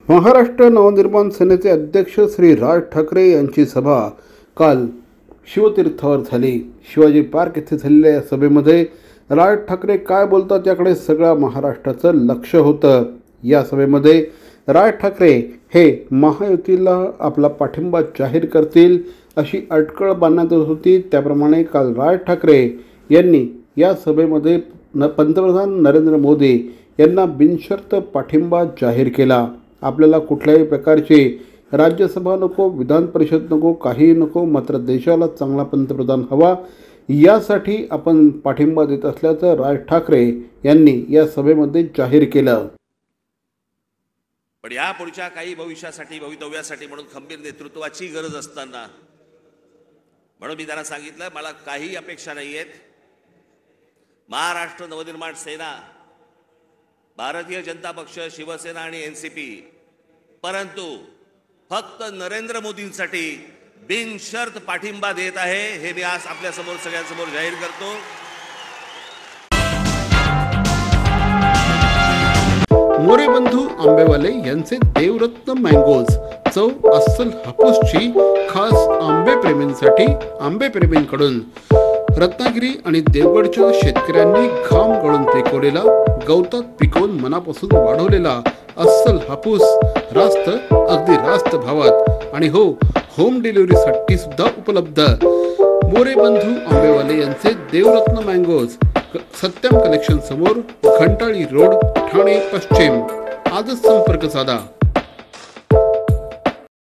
महाराष्ट्र नवनिर्माण सेनेचे अध्यक्ष श्री राज ठाकरे यांची सभा काल शिवतीर्थावर झाली। शिवाजी पार्क येथे झालेल्या या सभेमध्ये राज ठाकरे काय बोलतात याकडे सगळ्या महाराष्ट्राचं लक्ष होतं। या सभेमध्ये राज ठाकरे हे महायुतीला आपला पाठिंबा जाहीर करतील अशी अटकळ बांधण्यात येत होती। त्याप्रमाणे काल राज ठाकरे यांनी या सभेमध्ये पंतप्रधान नरेंद्र मोदी यांना बिनशर्त पाठिंबा जाहीर केला। आपल्याला कुठल्याही प्रकारची राज्यसभा नको, विधान परिषद नको, काही नको, मात्र देशाला चांगला पंतप्रधान हवा, यासाठी आपण पाठिंबा देत असल्याचं राज ठाकरे यांनी या सभेमध्ये जाहीर केलं। पण या पुढच्या काही भवितव्यासाठी म्हणून खंबीर नेतृत्वाची गरज असताना म्हणून मी त्यांना सांगितलं, मला काही अपेक्षा नाहीयेत। महाराष्ट्र नवनिर्माण सेना, भारतीय जनता पक्ष, शिवसेना आणि एनसीपी, परंतु फक्त नरेंद्र मोदींसाठी बिनशर्त पाठिंबा देत आहे, हे मी आज आपल्या समोर सगळ्यांसमोर जाहीर करतो। मोरे बंधू आंबेवाले यांचे देवरत्न मँगोज, चव अस्सल हापूसची, खास आंबे प्रेमींसाठी, आंबे प्रेमींकडून। रत्नागिरी आणि देवगडच्या शेतकऱ्यांनी घाम गळून पिकवलेला, गवतात पिकवून मनापासून वाढवलेला अस्सल हापूस रास्त, अगदी रास्त भावात आणि हो, होम डिलिव्हरीसाठी सुद्धा उपलब्ध। मोरे बंधू आंबेवाले यांचे देवरत्न मँगोज, सत्यम कलेक्शन समोर, घंटाळी रोड, ठाणे पश्चिम। आजच संपर्क साधा।